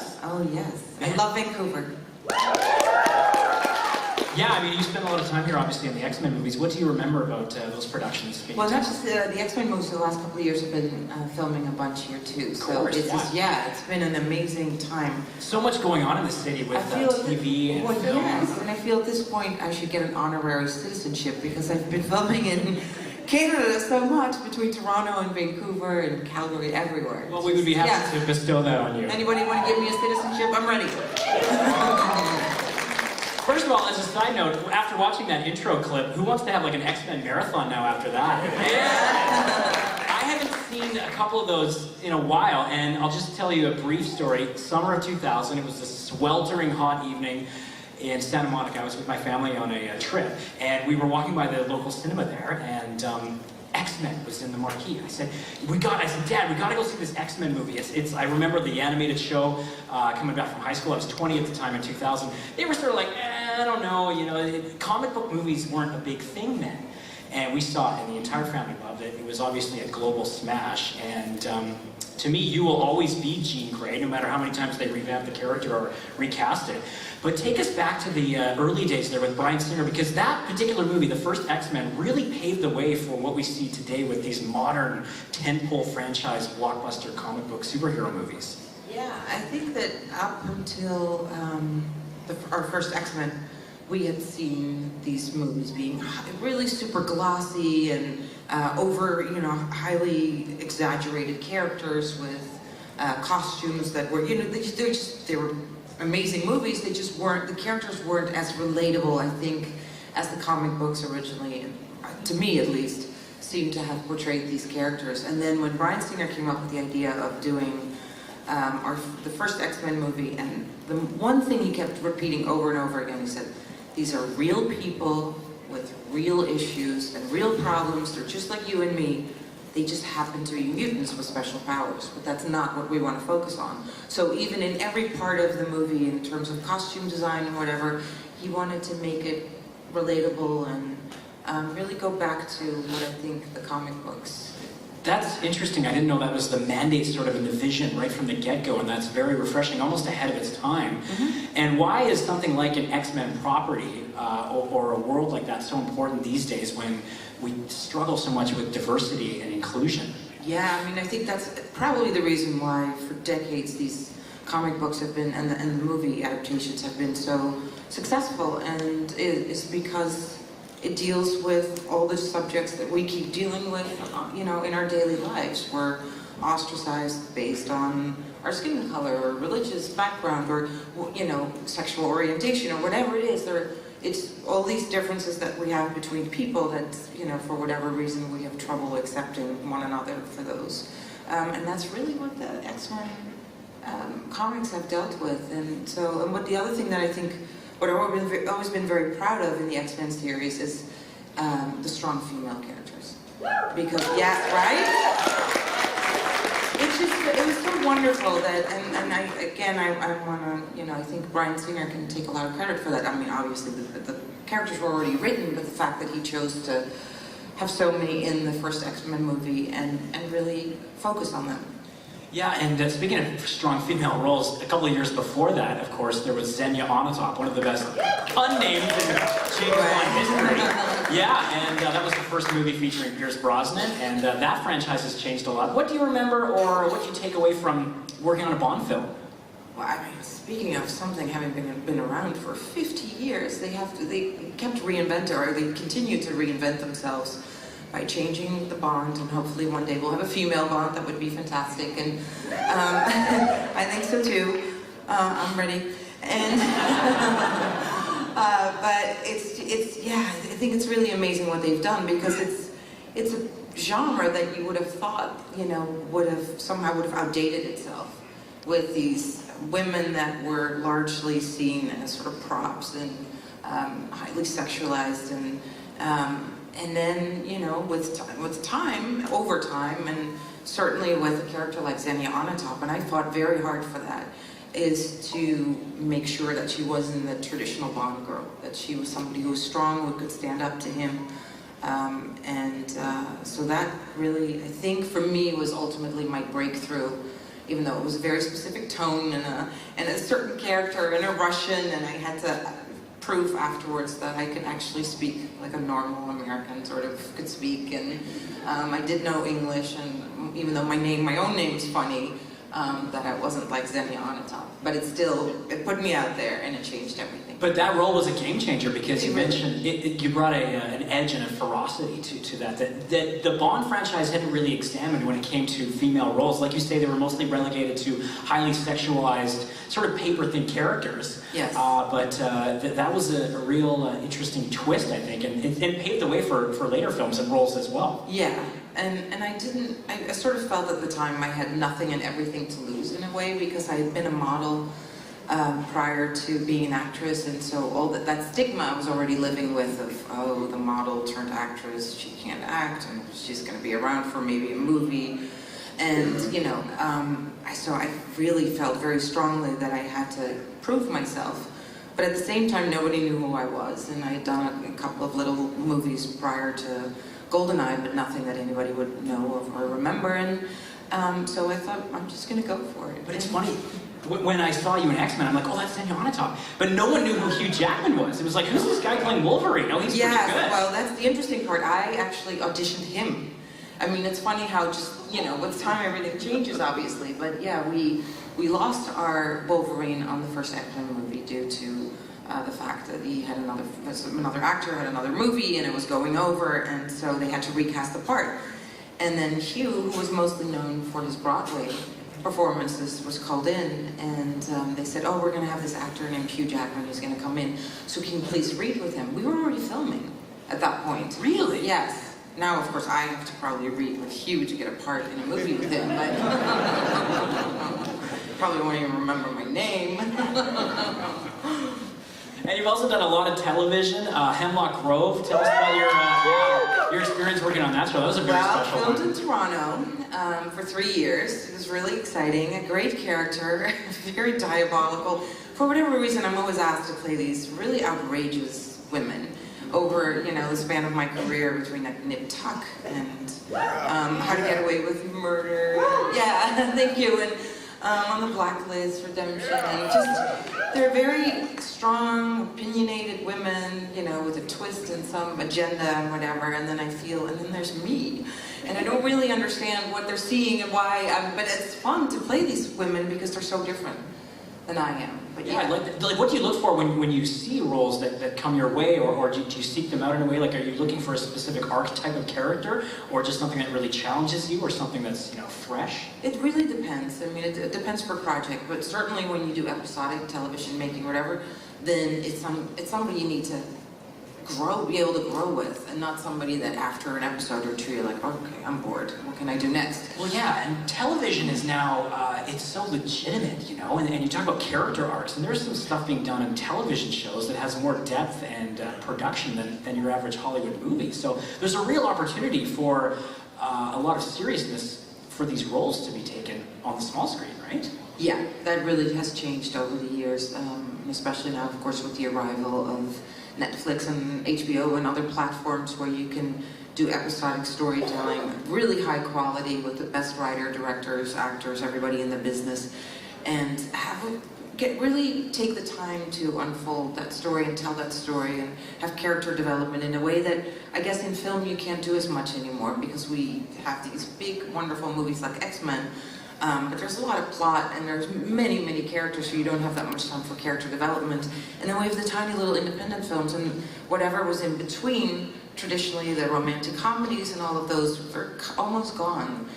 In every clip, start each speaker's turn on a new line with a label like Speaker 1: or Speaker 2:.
Speaker 1: US?
Speaker 2: Oh yes, I love Vancouver.
Speaker 1: Yeah, I mean, you spent a lot of time here, obviously, in the X-Men movies. What do you remember about those productions?
Speaker 2: Well, not just the X-Men movies. The last couple of years have been filming a bunch here too. So
Speaker 1: course,
Speaker 2: it's
Speaker 1: yeah.
Speaker 2: just, yeah, it's been an amazing time.
Speaker 1: So much going on in the city with TV and
Speaker 2: well,
Speaker 1: film.
Speaker 2: yes, and I feel at this point I should get an honorary citizenship because I've been filming in Canada so much between Toronto and Vancouver and Calgary, everywhere.
Speaker 1: Well, we would be happy to bestow that on you.
Speaker 2: Anybody want to give me a citizenship? I'm ready.
Speaker 1: First of all, as a side note, after watching that intro clip, who wants to have like an X-Men marathon now after that? Yeah. I haven't seen a couple of those in a while, and I'll just tell you a brief story. Summer of 2000, it was a sweltering hot evening in Santa Monica. I was with my family on a trip, and we were walking by the local cinema there, and X-Men was in the marquee. I said, Dad, we gotta go see this X-Men movie. I remember the animated show coming back from high school. I was 20 at the time in 2000. They were sort of like, I don't know, comic book movies weren't a big thing then. And we saw it, and the entire family loved it. It was obviously a global smash, and to me, you will always be Jean Grey, no matter how many times they revamp the character or recast it. But take us back to the early days there with Bryan Singer, because that particular movie, the first X-Men, really paved the way for what we see today with these modern tentpole franchise blockbuster comic book superhero movies.
Speaker 2: Yeah, I think that up until our first X-Men, we had seen these movies being really super glossy and over, highly exaggerated characters with costumes that were, they were amazing movies. They just weren't, the characters weren't as relatable, I think, as the comic books originally, to me at least, seemed to have portrayed these characters. And then when Bryan Singer came up with the idea of doing the first X-Men movie, and the one thing he kept repeating over and over again, he said, these are real people with real issues and real problems. They're just like you and me. They just happen to be mutants with special powers, but that's not what we want to focus on. So even in every part of the movie, in terms of costume design and whatever, he wanted to make it relatable and really go back to what I think the comic books.
Speaker 1: That's interesting. I didn't know that was the mandate sort of in the vision right from the get-go, and that's very refreshing, almost ahead of its time. Mm-hmm. And why is something like an X-Men property or a world like that so important these days when we struggle so much with diversity and inclusion?
Speaker 2: Yeah, I mean, I think that's probably the reason why for decades these comic books have been, and the movie adaptations have been so successful, and it's because it deals with all the subjects that we keep dealing with, in our daily lives. We're ostracized based on our skin color or religious background or, sexual orientation or whatever it is. It's all these differences that we have between people that, for whatever reason we have trouble accepting one another for those. And that's really what the X-Men comics have dealt with. And what the other thing that I think, what I've always been very proud of in the X-Men series is the strong female characters. Because, yeah, right? It was so wonderful that, and I want to, I think Bryan Singer can take a lot of credit for that. I mean, obviously the characters were already written, but the fact that he chose to have so many in the first X-Men movie and really focus on them.
Speaker 1: Yeah, and speaking of strong female roles, a couple of years before that, of course, there was Xenia Onatopp, one of the best unnamed in James Bond history. Yeah, and that was the first movie featuring Pierce Brosnan, and that franchise has changed a lot. What do you remember, or what do you take away from working on a Bond film?
Speaker 2: Well, I mean, speaking of something having been around for 50 years, they kept reinventing, or they continue to reinvent themselves by changing the Bond, and hopefully one day we'll have a female Bond. That would be fantastic, and I think so too. I'm ready. And but I think it's really amazing what they've done, because it's a genre that you would have thought would have outdated itself, with these women that were largely seen as sort of props and highly sexualized and then, with time, over time, and certainly with a character like Xenia Onatopp, and I fought very hard for that, is to make sure that she wasn't the traditional Bond girl, that she was somebody who was strong, who could stand up to him. So that really, I think, for me, was ultimately my breakthrough even though it was a very specific tone and a certain character and a Russian, and I had to prove afterwards that I could actually speak like a normal American sort of could speak, and I did know English, and even though my own name's funny, that I wasn't like Xenia Onatopp, but it put me out there and it changed everything.
Speaker 1: But that role was a game changer because you mentioned you brought an edge and a ferocity to that the Bond franchise hadn't really examined when it came to female roles. Like you say, they were mostly relegated to highly sexualized, sort of paper-thin characters.
Speaker 2: Yes.
Speaker 1: But that was a real interesting twist, I think, and it paved the way for later films and roles as well.
Speaker 2: Yeah. And I sort of felt at the time I had nothing and everything to lose in a way, because I had been a model prior to being an actress, and so all that stigma I was already living with of, oh, the model turned actress, she can't act, and she's going to be around for maybe a movie. And, so I really felt very strongly that I had to prove myself. But at the same time, nobody knew who I was, and I had done a couple of little movies prior to GoldenEye, but nothing that anybody would know or remember, and so I thought, I'm just going to go for it.
Speaker 1: But it's funny, when I saw you in X-Men, I'm like, oh, that's Xenia Onatopp. But no one knew who Hugh Jackman was. It was like, who's this guy playing Wolverine? Oh, he's pretty good.
Speaker 2: Well, that's the interesting part. I actually auditioned him. I mean, it's funny how just, with time everything changes, obviously, but yeah, we lost our Wolverine on the first X-Men movie due to the fact that he had another actor had another movie and it was going over, and so they had to recast the part. And then Hugh, who was mostly known for his Broadway performances, was called in, and they said, oh, we're going to have this actor named Hugh Jackman who's going to come in, so can you please read with him? We were already filming at that point.
Speaker 1: Really?
Speaker 2: Yes. Now, of course, I have to probably read with Hugh to get a part in a movie with him, but probably won't even remember my name.
Speaker 1: And you've also done a lot of television. Hemlock Grove. Tell us about your experience working on that show. That was a very special one.
Speaker 2: Well, filmed in Toronto for 3 years. It was really exciting. A great character, very diabolical. For whatever reason, I'm always asked to play these really outrageous women over, the span of my career, between like Nip Tuck and How to Get Away with Murder. Yeah, thank you. And on the Blacklist, Redemption, and just, they're very strong, opinionated women, with a twist and some agenda and whatever, and then and then there's me. And I don't really understand what they're seeing and why, but it's fun to play these women because they're so different than I am. But
Speaker 1: yeah, like what do you look for when you see roles that come your way, or do you seek them out in a way? Like, are you looking for a specific archetype of character, or just something that really challenges you, or something that's fresh?
Speaker 2: It really depends. I mean, it depends per project, but certainly when you do episodic television making, whatever, then it's somebody you need to be able to grow with, and not somebody that after an episode or two you're like, okay, I'm bored. What can I do next?
Speaker 1: Well, yeah, and television is now, it's so legitimate, and you talk about character arcs, and there's some stuff being done in television shows that has more depth and production than your average Hollywood movie. So there's a real opportunity for a lot of seriousness for these roles to be taken on the small screen, right?
Speaker 2: Yeah, that really has changed over the years, especially now, of course, with the arrival of Netflix and HBO and other platforms where you can do episodic storytelling, really high quality with the best writer, directors, actors, everybody in the business, and really take the time to unfold that story and tell that story and have character development in a way that I guess in film you can't do as much anymore, because we have these big, wonderful movies like X-Men. But there's a lot of plot, and there's many, many characters, so you don't have that much time for character development. And then we have the tiny little independent films, and whatever was in between, traditionally the romantic comedies and all of those are almost gone.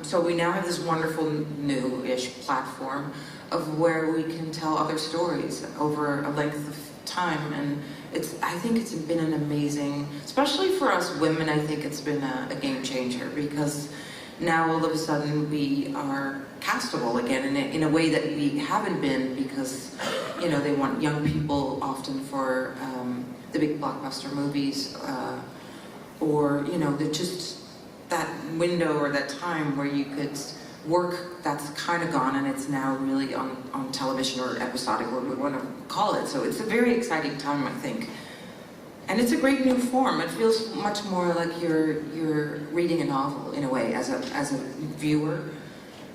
Speaker 2: So we now have this wonderful new-ish platform of where we can tell other stories over a length of time, and I think it's been an amazing, especially for us women, I think it's been a game changer, because now all of a sudden we are castable again in a way that we haven't been, because they want young people often for the big blockbuster movies, or they're just that window or that time where you could work, that's kind of gone, and it's now really on television or episodic, what we want to call it. So it's a very exciting time, I think. And it's a great new form. It feels much more like you're reading a novel in a way, as a viewer.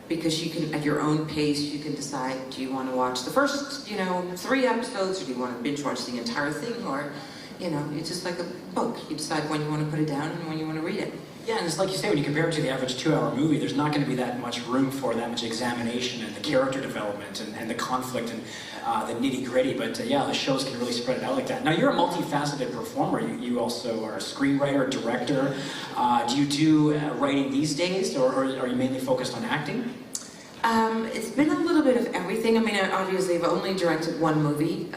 Speaker 2: because you can, at your own pace, you can decide, do you want to watch the first, 3 episodes, or do you want to binge watch the entire thing, or, it's just like a book. You decide when you want to put it down and when you want to read it.
Speaker 1: Yeah, and it's like you say, when you compare it to the average 2-hour movie, there's not going to be that much room for that much examination and the character development and the conflict and the nitty-gritty, but yeah, the shows can really spread it out like that. Now, you're a multifaceted performer. You also are a screenwriter, director. Do you do writing these days, or are you mainly focused on acting?
Speaker 2: It's been a little bit of everything. I mean, obviously, I've only directed one movie,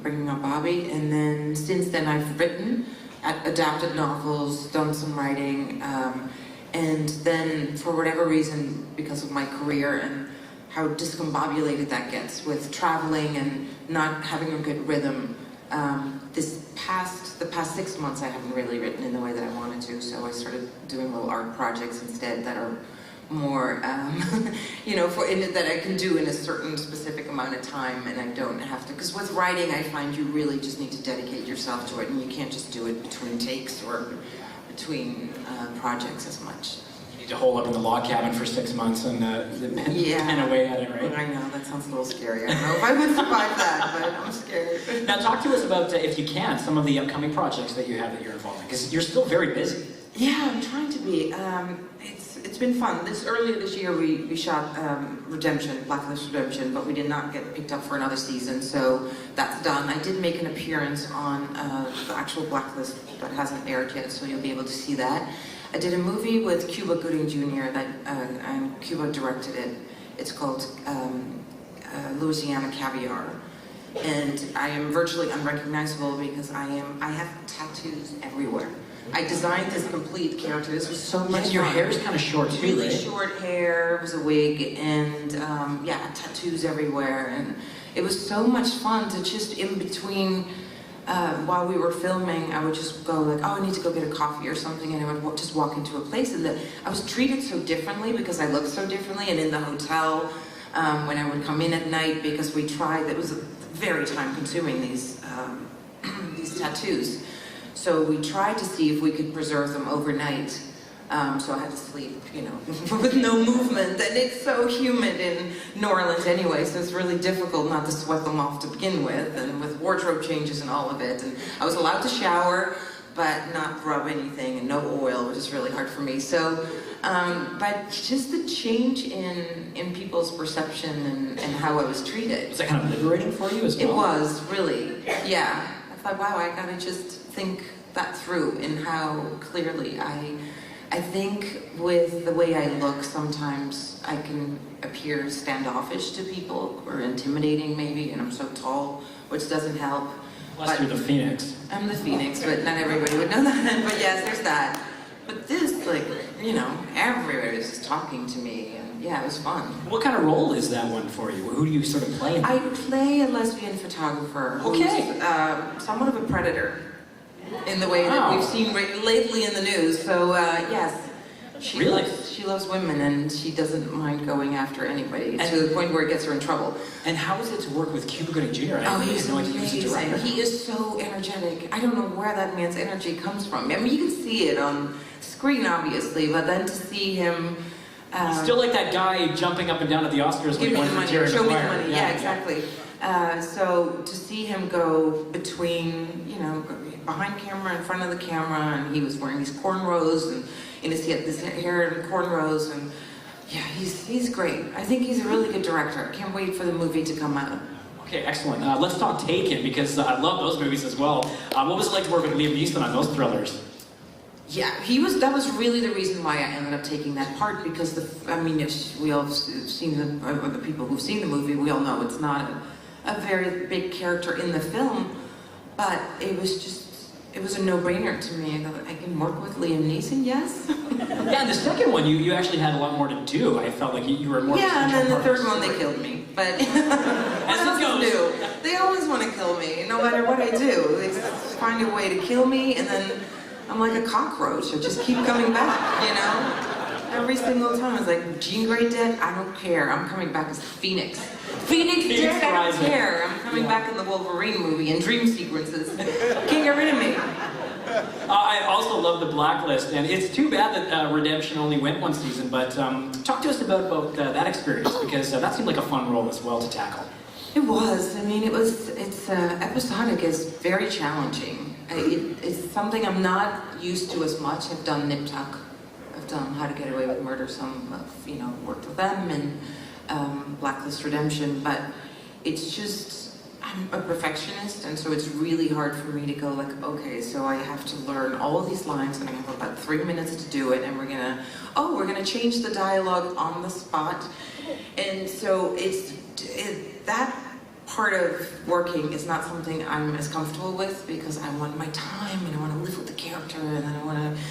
Speaker 2: Bringing Up Bobby, and then since then I've written, adapted novels, done some writing, and then for whatever reason, because of my career and how discombobulated that gets with traveling and not having a good rhythm, the past 6 months I haven't really written in the way that I wanted to, so I started doing little art projects instead that are more, that I can do in a certain specific amount of time, and I don't have to, because with writing I find you really just need to dedicate yourself to it, and you can't just do it between takes or between projects as much.
Speaker 1: You need to hole up in the log cabin for 6 months and pen away at it, right?
Speaker 2: I know, that sounds a little scary. I don't know if I would survive that, but I'm scared.
Speaker 1: Now talk to us about, if you can, some of the upcoming projects that you have that you're involved in, because you're still very busy.
Speaker 2: Yeah, I'm trying to be. It's been fun. Earlier this year we shot Blacklist Redemption, but we did not get picked up for another season, so that's done. I did make an appearance on the actual Blacklist that hasn't aired yet, so you'll be able to see that. I did a movie with Cuba Gooding Jr. and Cuba directed it. It's called Louisiana Caviar. And I am virtually unrecognizable because I have tattoos everywhere. I designed this complete character. This was so much fun.
Speaker 1: Your hair is kind of short too,
Speaker 2: really
Speaker 1: right?
Speaker 2: Short hair, it was a wig, and tattoos everywhere. And it was so much fun to just in between, while we were filming, I would just go like, oh, I need to go get a coffee or something, and I would just walk into a place, and I was treated so differently because I looked so differently, and in the hotel, when I would come in at night, because we tried, it was very time consuming, these tattoos. So we tried to see if we could preserve them overnight. So I had to sleep, with no movement. And it's so humid in New Orleans anyway, so it's really difficult not to sweat them off to begin with, and with wardrobe changes and all of it. And I was allowed to shower, but not rub anything, and no oil, which is really hard for me. So, but just the change in people's perception and how I was treated.
Speaker 1: Was that kind of liberating for you as well?
Speaker 2: It was, really, yeah. I thought, wow, I gotta just think that through, and how clearly I think with the way I look, sometimes I can appear standoffish to people, or intimidating maybe, and I'm so tall, which doesn't help.
Speaker 1: Plus you're the Phoenix.
Speaker 2: I'm the Phoenix, but not everybody would know that. But yes, there's that. But this, everybody was just talking to me, and yeah, it was fun.
Speaker 1: What kind of role is that one for you? Who do you sort of play?
Speaker 2: I play a lesbian photographer who's somewhat of a predator in the way that we've seen lately in the news. So yes, she loves women, and she doesn't mind going after anybody, to the point where it gets her in trouble.
Speaker 1: And how is it to work with Cuba Gooding Jr.?
Speaker 2: He's amazing. He is so energetic. I don't know where that man's energy comes from. I mean, you can see it on screen, obviously, but then to see him...
Speaker 1: Still like that guy jumping up and down at the Oscars when he won for Jerry
Speaker 2: Show me the
Speaker 1: Maguire.
Speaker 2: money, yeah, exactly. So to see him go between, behind camera, in front of the camera, and he was wearing these cornrows, and he had this hair and cornrows, and yeah, he's great. I think he's a really good director. I can't wait for the movie to come out.
Speaker 1: Okay, excellent. Let's talk Taken, because I love those movies as well. What was it like to work with Liam Neeson on those thrillers?
Speaker 2: Yeah, that was really the reason why I ended up taking that part, because we all have seen the people who've seen the movie, we all know it's not a very big character in the film, but it was a no-brainer to me. I thought, I can work with Liam Neeson, yes?
Speaker 1: Yeah, and the second one, you actually had a lot more to do. I felt like you were more...
Speaker 2: Yeah, and then the third one, they killed me. But
Speaker 1: as it goes.
Speaker 2: They always want to kill me, no matter what I do. They find a way to kill me, and then I'm like a cockroach. I just keep coming back, Every single time. It's like, Jean Grey dead? I don't care. I'm coming back as Phoenix. Phoenix dead? I don't care. I'm coming back in the Wolverine movie in dream sequences. Can't get rid of me.
Speaker 1: I also love the Blacklist, and it's too bad that Redemption only went one season, but talk to us about that experience, because that seemed like a fun role as well to tackle.
Speaker 2: It was. I mean, it's episodic is very challenging. It's something I'm not used to as much. I've done Nip Tuck. I've done How to Get Away with Murder, worked with them, and Blacklist, Redemption, but it's just, I'm a perfectionist, and so it's really hard for me to go like, okay, so I have to learn all of these lines, and I have about 3 minutes to do it, and we're gonna change the dialogue on the spot. And so that part of working is not something I'm as comfortable with, because I want my time, and I want to live with the character, and then I want to,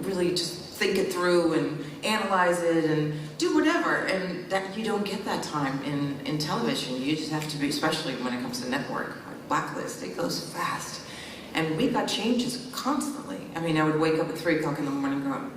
Speaker 2: really just think it through and analyze it and do whatever, and that you don't get that time in television. You just have to be, especially when it comes to network, like Blacklist, it goes fast. And we got changes constantly. I mean, I would wake up at 3 o'clock in the morning going,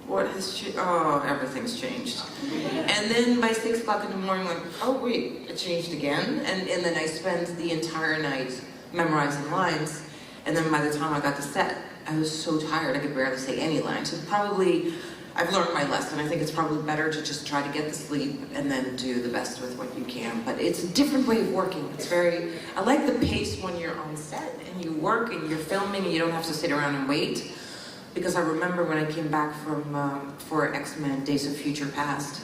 Speaker 2: what has changed? Oh, everything's changed. And then by 6 o'clock in the morning, like, oh wait, it changed again? And then I spent the entire night memorizing lines, and then by the time I got to set, I was so tired I could barely say any lines. So probably, I've learned my lesson. I think it's probably better to just try to get the sleep and then do the best with what you can. But it's a different way of working. I like the pace when you're on set and you work and you're filming and you don't have to sit around and wait. Because I remember when I came back for X-Men Days of Future Past,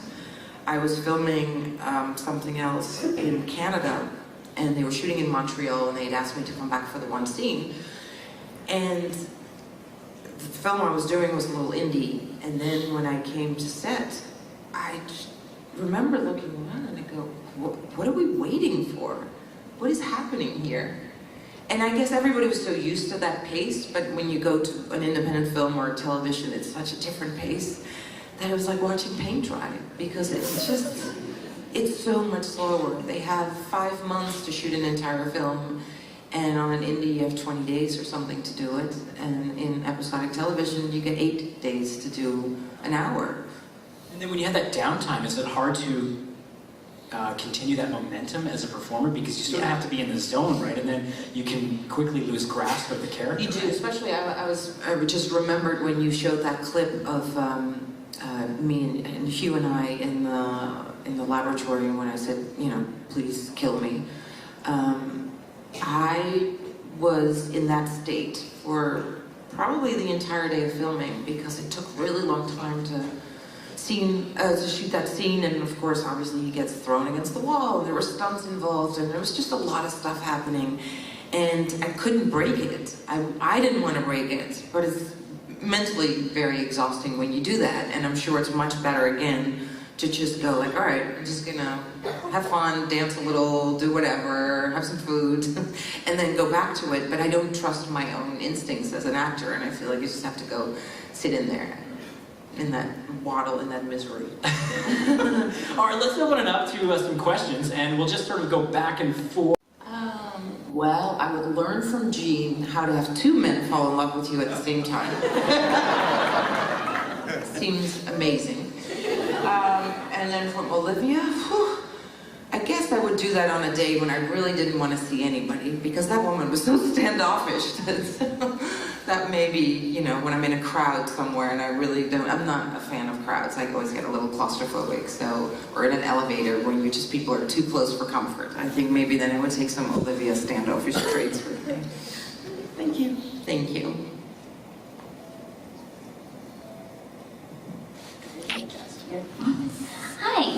Speaker 2: I was filming something else in Canada, and they were shooting in Montreal, and they'd asked me to come back for the one scene. And the film I was doing was a little indie, and then when I came to set, I just remember looking around and I go, what are we waiting for? What is happening here? And I guess everybody was so used to that pace, but when you go to an independent film or television, it's such a different pace that it was like watching paint dry, because it's so much slower. They have 5 months to shoot an entire film, and on an indie you have 20 days or something to do it, and in episodic television you get 8 days to do an hour.
Speaker 1: And then when you have that downtime, is it hard to continue that momentum as a performer, because you sort of have to be in the zone, right? And then you can quickly lose grasp of the character.
Speaker 2: You do, especially I just remembered when you showed that clip of me and Hugh and I in the laboratory, when I said, please kill me. I was in that state for probably the entire day of filming, because it took a really long time to shoot that scene, and of course, obviously, he gets thrown against the wall, and there were stunts involved, and there was just a lot of stuff happening, and I couldn't break it. I didn't want to break it, but it's mentally very exhausting when you do that, and I'm sure it's much better, again, to just go like, all right, I'm just gonna have fun, dance a little, do whatever, have some food, and then go back to it, but I don't trust my own instincts as an actor, and I feel like you just have to go sit in there. In that waddle, in that misery.
Speaker 1: All right, let's open it up to some questions, and we'll just sort of go back and forth.
Speaker 2: Well, I would learn from Jean how to have 2 men fall in love with you at the same time. Seems amazing. And then from Olivia, I guess I would do that on a day when I really didn't want to see anybody, because that woman was so standoffish. That may be, when I'm in a crowd somewhere and I'm not a fan of crowds. I always get a little claustrophobic, or in an elevator when people are too close for comfort. I think maybe then I would take some Olivia standoffish traits with me. Thank you. Thank you.
Speaker 3: Hi,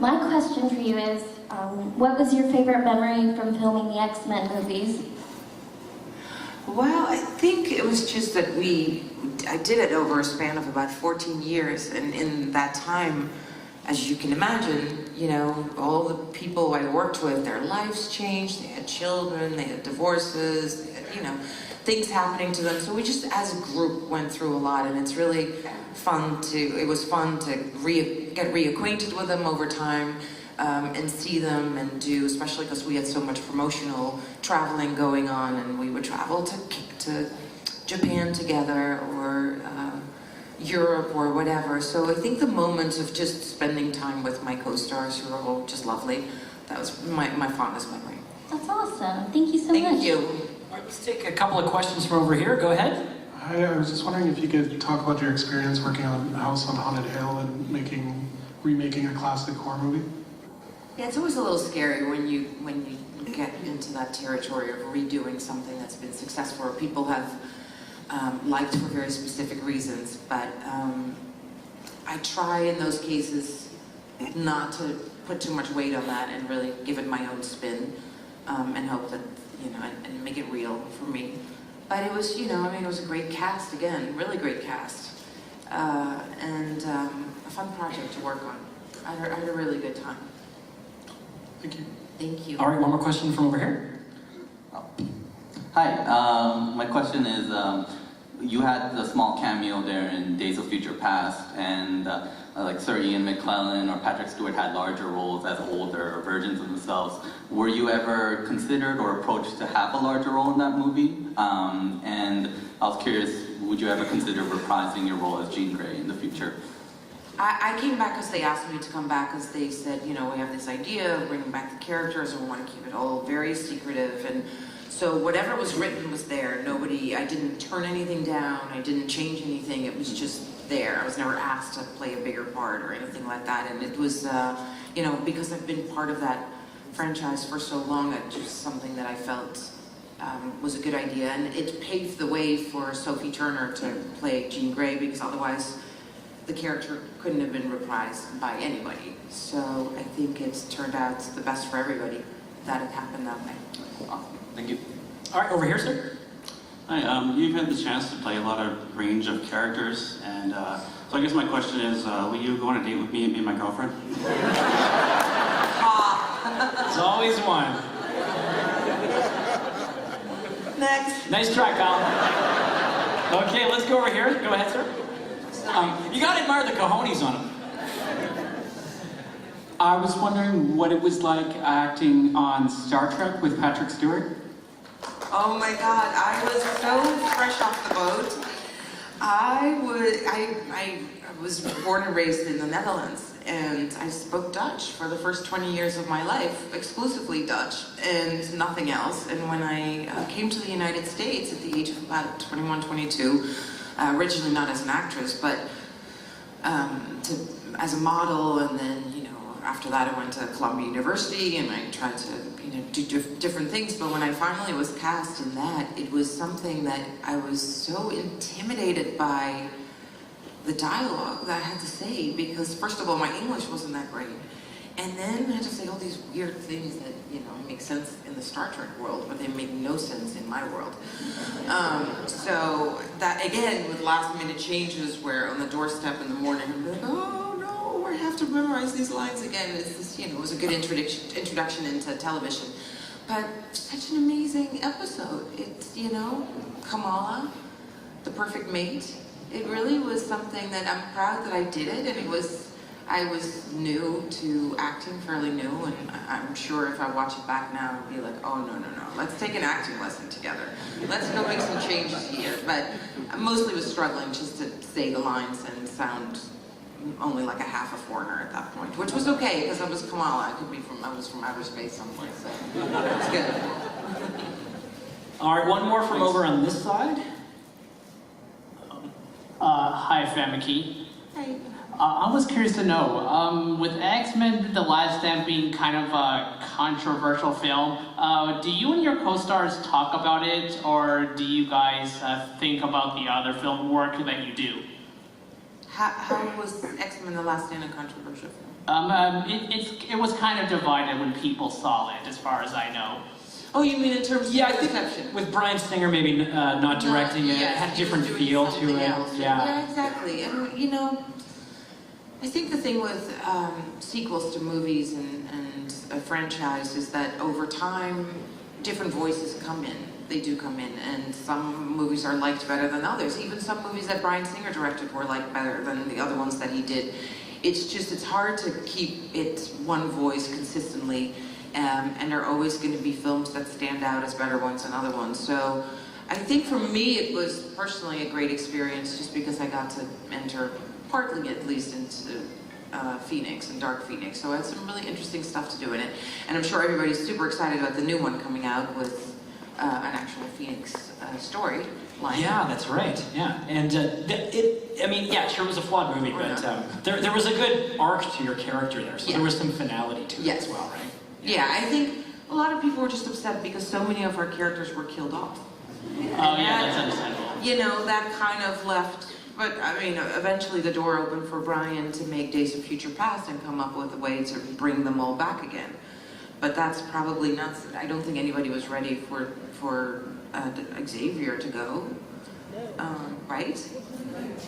Speaker 3: my question for you is, what was your favorite memory from filming the X-Men movies?
Speaker 2: Well, I think it was just that I did it over a span of about 14 years, and in that time, as you can imagine, all the people I worked with, their lives changed, they had children, they had divorces, they had, things happening to them, so we just, as a group, went through a lot, and it's really fun to get reacquainted with them over time, and see them and do, especially because we had so much promotional traveling going on, and we would travel to Japan together, or Europe, or whatever. So I think the moments of just spending time with my co-stars, who are all just lovely, that was my fondest memory.
Speaker 3: That's awesome. Thank you so much.
Speaker 2: Thank you.
Speaker 1: All right, let's take a couple of questions from over here. Go ahead.
Speaker 4: Hi, I was just wondering if you could talk about your experience working on House on Haunted Hill and remaking a classic horror movie.
Speaker 2: Yeah, it's always a little scary when you get into that territory of redoing something that's been successful or people have liked for very specific reasons. But I try in those cases not to put too much weight on that and really give it my own spin and hope that, and make it real for me. But it was, it was a great cast again, really great cast. And a fun project to work on. I had a really good time.
Speaker 4: Thank you.
Speaker 2: Thank you.
Speaker 1: All right, one more question from over here.
Speaker 5: Hi, my question is, you had a small cameo there in Days of Future Past, and like Sir Ian McKellen or Patrick Stewart had larger roles as older versions of themselves. Were you ever considered or approached to have a larger role in that movie? And I was curious, would you ever consider reprising your role as Jean Grey in the future?
Speaker 2: I came back because they asked me to come back because they said, we have this idea of bringing back the characters and we want to keep it all very secretive. And so whatever was written was there. I didn't turn anything down. I didn't change anything. It was just there. I was never asked to play a bigger part or anything like that. And it was, because I've been part of that franchise for so long, it's just something that I felt was a good idea. And it paved the way for Sophie Turner to play Jean Grey because otherwise the character couldn't have been reprised by anybody. So I think it's turned out the best for everybody that it happened that way.
Speaker 5: Awesome. Thank you.
Speaker 1: All right, over here, sir.
Speaker 6: Hi, you've had the chance to play a lot of range of characters, and so I guess my question is, will you go on a date with me and be my girlfriend?
Speaker 1: It's always one.
Speaker 2: Next.
Speaker 1: Nice try, pal. Okay, let's go over here. Go ahead, sir. You gotta admire the cojones on him.
Speaker 7: I was wondering what it was like acting on Star Trek with Patrick Stewart.
Speaker 2: Oh my God, I was so fresh off the boat. I was born and raised in the Netherlands, and I spoke Dutch for the first 20 years of my life, exclusively Dutch, and nothing else. And when I came to the United States at the age of about 21, 22, originally not as an actress, but as a model, and then, after that I went to Columbia University and I tried to, do different things. But when I finally was cast in that, it was something that I was so intimidated by the dialogue that I had to say, because first of all, my English wasn't that great. And then I had to say all these weird things that, make sense in the Star Trek world, but they make no sense in my world. So that, again, with last minute changes where on the doorstep in the morning, I'm like, oh no, I have to memorize these lines again. It's this, it was a good introduction into television. But such an amazing episode. It's, Kamala, the perfect mate. It really was something that I'm proud that I did it, and I was new to acting, fairly new, and I'm sure if I watch it back now, I'll be like, oh, no, let's take an acting lesson together. Let's go make some changes here. But I mostly was struggling just to say the lines and sound only like a half a foreigner at that point, which was okay, because I was Kamala. I was from outer space someplace, so it's good.
Speaker 1: All right, one more from over on this side.
Speaker 7: Hi, Famke.
Speaker 2: Hey.
Speaker 7: I was curious to know, with X-Men: The Last Stand being kind of a controversial film, do you and your co-stars talk about it, or do you guys think about the other film work that you do?
Speaker 2: How was X-Men: The Last Stand a controversial film?
Speaker 7: It was kind of divided when people saw it, as far as I know.
Speaker 2: Oh, you mean in terms of
Speaker 1: Yeah, I think
Speaker 2: perception?
Speaker 1: with Bryan Singer maybe not directing it, it had a different feel to it.
Speaker 2: Yeah, exactly. And I think the thing with sequels to movies and a franchise is that over time, different voices come in. They do come in, and some movies are liked better than others. Even some movies that Bryan Singer directed were liked better than the other ones that he did. It's hard to keep it one voice consistently, and there are always going to be films that stand out as better ones than other ones. So I think for me, it was personally a great experience just because I got to enter, partly at least, into Phoenix and Dark Phoenix. So I had some really interesting stuff to do in it. And I'm sure everybody's super excited about the new one coming out with an actual Phoenix story line.
Speaker 1: Yeah, that's right. Yeah, and I mean, yeah, sure, it was a flawed movie, but there was a good arc to your character there, so there was some finality to it as well, right?
Speaker 2: Yeah, I think a lot of people were just upset because so many of our characters were killed off.
Speaker 7: Oh yeah, that's understandable.
Speaker 2: You know, that kind of left. But I mean, eventually the door opened for Brian to make Days of Future Past and come up with a way to bring them all back again. But that's probably not. I don't think anybody was ready for Xavier to go. Right?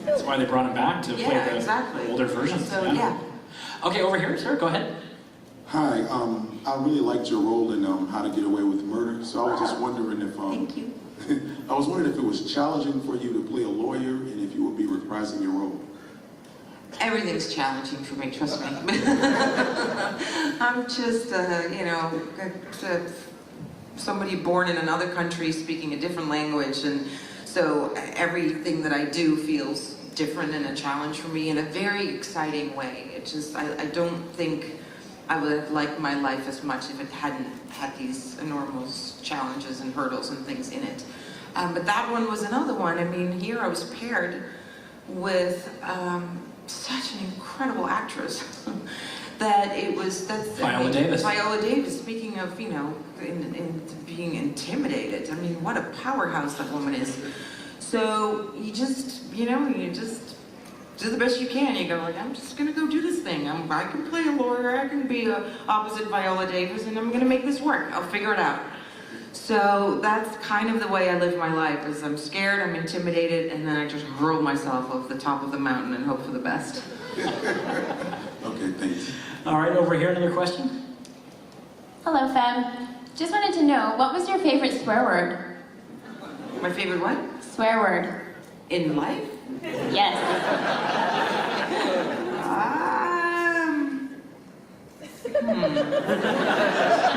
Speaker 1: That's why they brought him back to play the older versions.
Speaker 2: So yeah.
Speaker 1: Okay, over here, sir. Go ahead.
Speaker 8: Hi. I really liked your role in How to Get Away with Murder. So I was just wondering if.
Speaker 2: Thank you.
Speaker 8: I was wondering if it was challenging for you to play a lawyer and if you would be reprising your role.
Speaker 2: Everything's challenging for me, trust me. I'm just, you know, somebody born in another country speaking a different language, and so everything that I do feels different and a challenge for me in a very exciting way. It just, I don't think I would have liked my life as much if it hadn't had these enormous challenges and hurdles and things in it. But that one was another one. I mean, here I was paired with such an incredible actress that it was,
Speaker 1: Viola Davis.
Speaker 2: Viola Davis, speaking of, you know, in being intimidated. I mean, what a powerhouse that woman is. So you just, you know, you just do the best you can. You go like, I'm just gonna go do this thing. I can play a lawyer, I can be opposite Viola Davis, and I'm gonna make this work. I'll figure it out. So that's kind of the way I live my life, is I'm scared, I'm intimidated, and then I just hurl myself off the top of the mountain and hope for the best.
Speaker 8: Okay, thanks.
Speaker 1: All right, over here, another question.
Speaker 3: Hello, Fem. Just wanted to know, what was your favorite swear word?
Speaker 2: My favorite what?
Speaker 3: Swear word.
Speaker 2: In life?
Speaker 3: Yes.
Speaker 1: You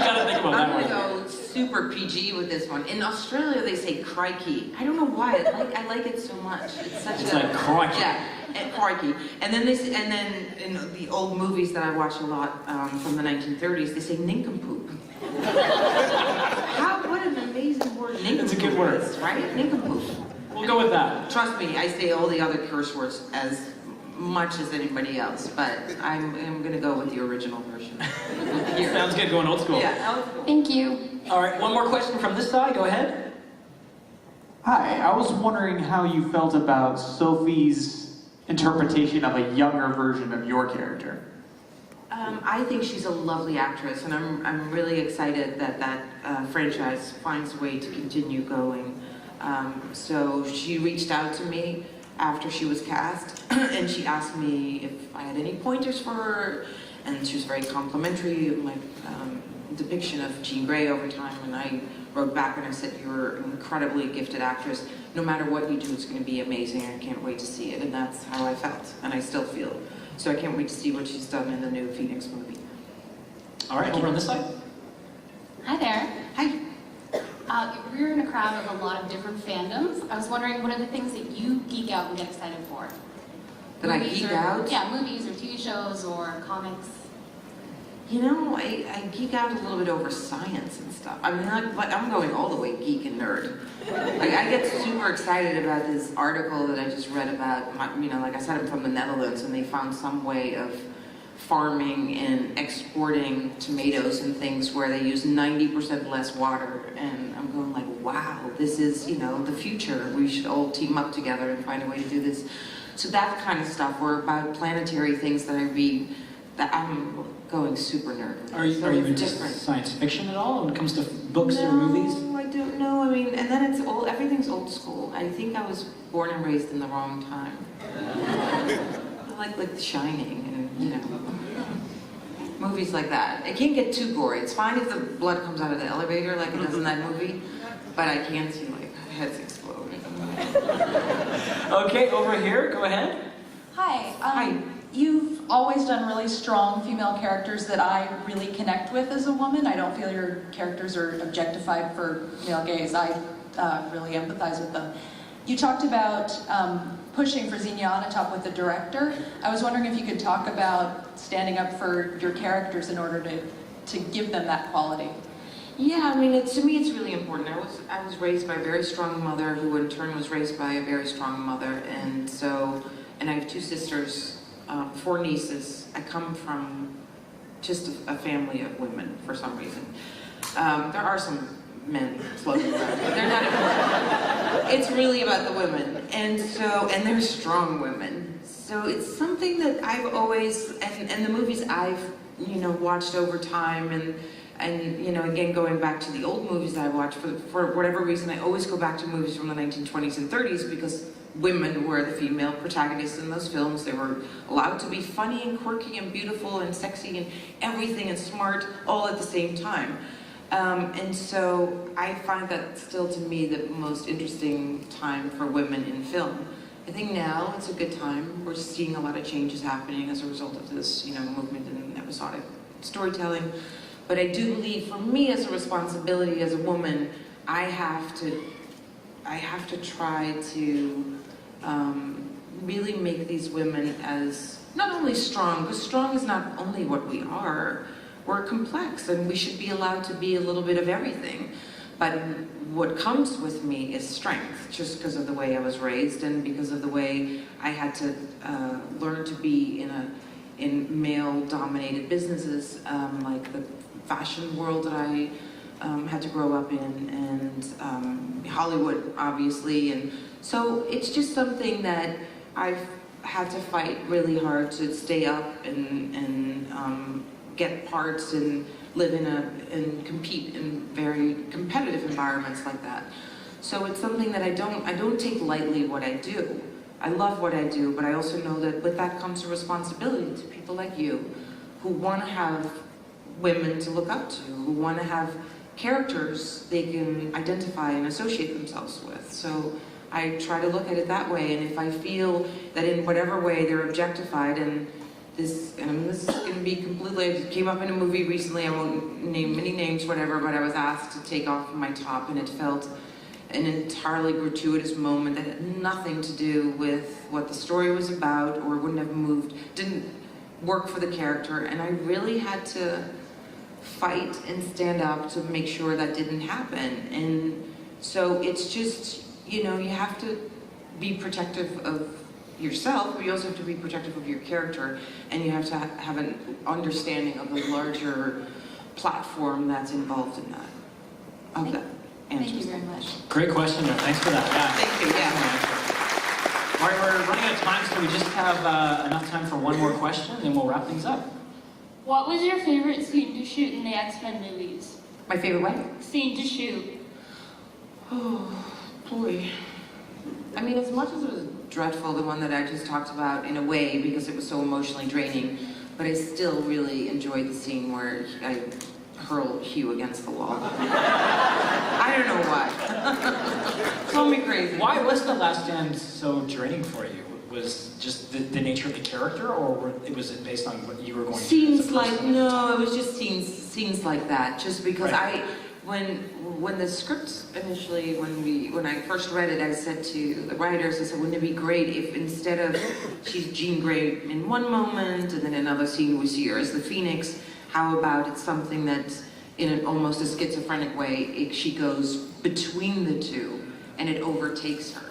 Speaker 1: gotta think about that
Speaker 2: I'm
Speaker 1: one.
Speaker 2: gonna go super PG with this one. In Australia, they say crikey. I don't know why. I like it so much. It's such
Speaker 1: It's like crikey.
Speaker 2: Yeah, and crikey. And then and then in the old movies that I watch a lot from the 1930s, they say nincompoop. What an amazing word nincompoop
Speaker 1: It's a good word.
Speaker 2: is, right? Nincompoop.
Speaker 1: We'll go with that.
Speaker 2: Trust me, I say all the other curse words as much as anybody else, but I'm gonna go with the original version. Here.
Speaker 1: Sounds good, going old school.
Speaker 2: Yeah, old school.
Speaker 3: Thank you.
Speaker 1: All right, one more question from this side. Go ahead.
Speaker 9: Hi, I was wondering how you felt about Sophie's interpretation of a younger version of your character.
Speaker 2: I think she's a lovely actress, and I'm really excited that that franchise finds a way to continue going. So she reached out to me after she was cast, and she asked me if I had any pointers for her, and she was very complimentary of my depiction of Jean Grey over time, and I wrote back and I said, you're an incredibly gifted actress. No matter what you do, it's going to be amazing. I can't wait to see it, and that's how I felt, and I still feel. So I can't wait to see what she's done in the new Phoenix movie.
Speaker 1: All right, over on this side.
Speaker 10: Hi there.
Speaker 2: Hi.
Speaker 10: You're in a crowd of a lot of different fandoms. I was wondering, what are the things that you geek out and get excited for?
Speaker 2: That I geek out?
Speaker 10: Yeah, movies or TV shows or comics.
Speaker 2: You know, I geek out a little bit over science and stuff. I mean, I'm going all the way geek and nerd. Like, I get super excited about this article that I just read about, you know, like I said, I'm from the Netherlands, and they found some way of farming and exporting tomatoes and things where they use 90% less water. And I'm going like, wow, this is, you know, the future. We should all team up together and find a way to do this. So that kind of stuff, or about planetary things that I read, that I'm going super nerd.
Speaker 1: Are you into science fiction at all when it comes to books or movies?
Speaker 2: No, I don't know. I mean, and then everything's old school. I think I was born and raised in the wrong time. I like The Shining and, you know, movies like that. It can't get too gory. It's fine if the blood comes out of the elevator like it does in that movie, but I can't see, like, heads explode.
Speaker 1: Okay, over here, go ahead.
Speaker 11: Hi.
Speaker 2: Hi.
Speaker 11: You've always done really strong female characters that I really connect with as a woman. I don't feel your characters are objectified for male gaze. I really empathize with them. You talked about pushing for Xenia with the director. I was wondering if you could talk about standing up for your characters in order to give them that quality.
Speaker 2: Yeah, I mean, to me, it's really important. I was raised by a very strong mother, who in turn was raised by a very strong mother, and I have 2 sisters, 4 nieces. I come from just a family of women for some reason. There are some men floating around. They're not important. It's really about the women, and they're strong women. So it's something that I've always, and the movies I've watched over time, and again, going back to the old movies I watched, for whatever reason, I always go back to movies from the 1920s and 30s because women were the female protagonists in those films. They were allowed to be funny and quirky and beautiful and sexy and everything and smart all at the same time. And so I find that still, to me, the most interesting time for women in film. I think now it's a good time. We're seeing a lot of changes happening as a result of this, movement in episodic storytelling. But I do believe, for me, as a responsibility as a woman, I have to try to really make these women as not only strong, because strong is not only what we are. We're complex, and we should be allowed to be a little bit of everything. But what comes with me is strength, just because of the way I was raised and because of the way I had to learn to be in male-dominated businesses, like the fashion world that I had to grow up in, and Hollywood, obviously. And so it's just something that I've had to fight really hard to stay up and get parts and live and compete in very competitive environments like that. So it's something that I don't take lightly what I do. I love what I do, but I also know that with that comes a responsibility to people like you who want to have women to look up to, who want to have characters they can identify and associate themselves with. So I try to look at it that way, and if I feel that in whatever way they're objectified, and this is going to be completely, it came up in a movie recently, I won't name many names, whatever, but I was asked to take off my top, and it felt an entirely gratuitous moment that had nothing to do with what the story was about, or wouldn't have moved, didn't work for the character, and I really had to fight and stand up to make sure that didn't happen. And so it's just, you have to be protective of yourself, but you also have to be protective of your character, and you have to have an understanding of the larger platform that's involved in that. I hope that answers.
Speaker 10: Thank you very much.
Speaker 1: Great question, though. Thanks for that. Yeah.
Speaker 2: Thank you, yeah.
Speaker 1: All right, we're running out of time, so we just have enough time for one more question, and we'll wrap things up.
Speaker 3: What was your favorite scene to shoot in the X-Men movies?
Speaker 2: My favorite what?
Speaker 3: Scene to shoot.
Speaker 2: Oh, boy. I mean, as much as it was dreadful, the one that I just talked about, in a way, because it was so emotionally draining, but I still really enjoyed the scene where I hurl Hugh against the wall. I don't know why. Call me crazy.
Speaker 1: Why was The Last Stand so draining for you? Was just the nature of the character, or was it based on what you were going to do?
Speaker 2: Scenes like, no, it was just scenes like that, just because
Speaker 1: right.
Speaker 2: When the script initially, when I first read it, I said to the writers, I said, wouldn't it be great if instead of she's Jean Grey in one moment, and then another scene we see her as the Phoenix, how about it's something that, in almost a schizophrenic way, she goes between the two, and it overtakes her.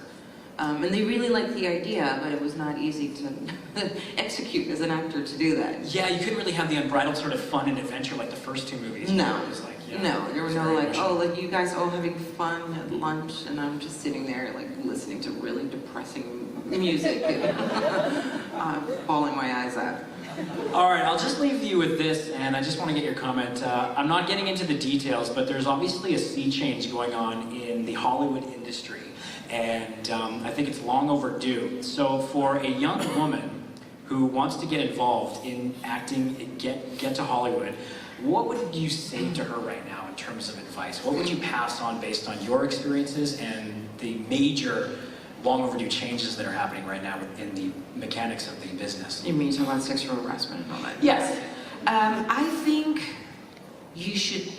Speaker 2: And they really liked the idea, but it was not easy to execute as an actor to do that.
Speaker 1: Yeah, you couldn't really have the unbridled sort of fun and adventure like the first 2 movies.
Speaker 2: No.
Speaker 1: It was like, yeah,
Speaker 2: No, there was no like, oh, like you guys all having fun at lunch, and I'm just sitting there like listening to really depressing music, and bawling my eyes out.
Speaker 1: All right, I'll just leave you with this, and I just want to get your comment. I'm not getting into the details, but there's obviously a sea change going on in the Hollywood industry, and I think it's long overdue. So for a young woman who wants to get involved in acting, get to Hollywood, what would you say to her right now in terms of advice? What would you pass on based on your experiences and the major long overdue changes that are happening right now in the mechanics of the business?
Speaker 2: You mean talking about sexual harassment and all that?
Speaker 1: Yes.
Speaker 2: I think you should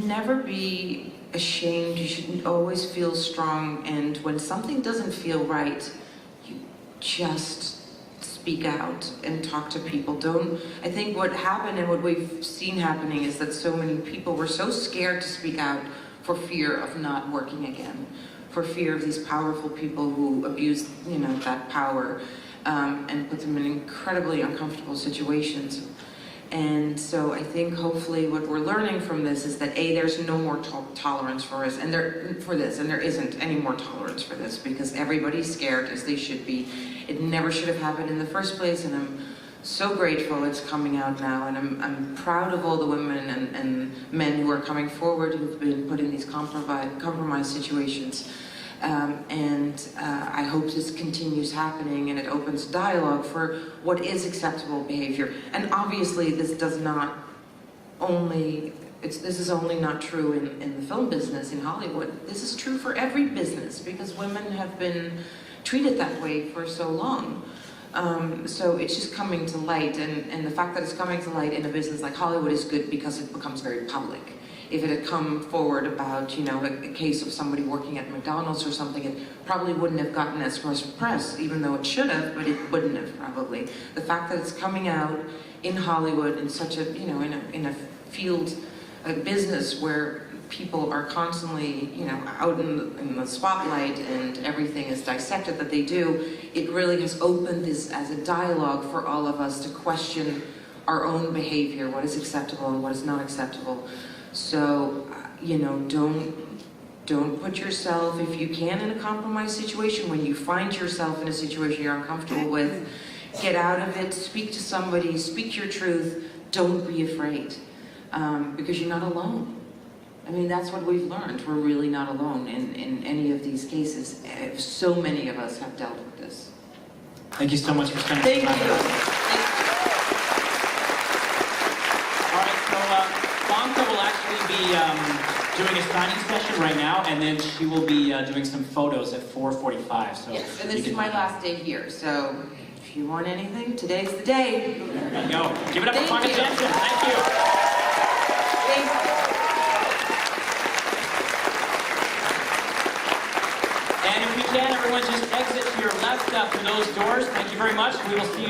Speaker 2: never be ashamed. You should always feel strong, and when something doesn't feel right, just speak out and talk to people. I think what happened and what we've seen happening is that so many people were so scared to speak out for fear of not working again, for fear of these powerful people who abuse, that power and put them in incredibly uncomfortable situations. And so I think hopefully what we're learning from this is that there's no more tolerance for us, and there isn't any more tolerance for this, because everybody's scared, as they should be. It never should have happened in the first place, and I'm so grateful it's coming out now, and I'm proud of all the women and men who are coming forward, who've been put in these compromised situations. I hope this continues happening and it opens dialogue for what is acceptable behavior. And obviously this is only not true in the film business in Hollywood. This is true for every business, because women have been treated that way for so long. So it's just coming to light, and the fact that it's coming to light in a business like Hollywood is good, because it becomes very public. If it had come forward about, a case of somebody working at McDonald's or something, it probably wouldn't have gotten as much press, even though it should have, but it wouldn't have probably. The fact that it's coming out in Hollywood in such a, in a field, a business where people are constantly, out in the spotlight and everything is dissected that they do, it really has opened this as a dialogue for all of us to question our own behavior, what is acceptable and what is not acceptable. So, don't put yourself, if you can, in a compromised situation. When you find yourself in a situation you're uncomfortable with, get out of it, speak to somebody, speak your truth, don't be afraid, because you're not alone. I mean, that's what we've learned. We're really not alone in any of these cases. So many of us have dealt with this.
Speaker 1: Thank you so much for spending some time with us. Famke will actually be doing a signing session right now, and then she will be doing some photos at 4:45. So
Speaker 2: yes, and this is my last day here, so if you want anything, today's the day.
Speaker 1: There you go. Give it up for Famke Janssen. Thank you.
Speaker 2: Thank you.
Speaker 1: And if we can, everyone just exit to your left through those doors. Thank you very much. We will see you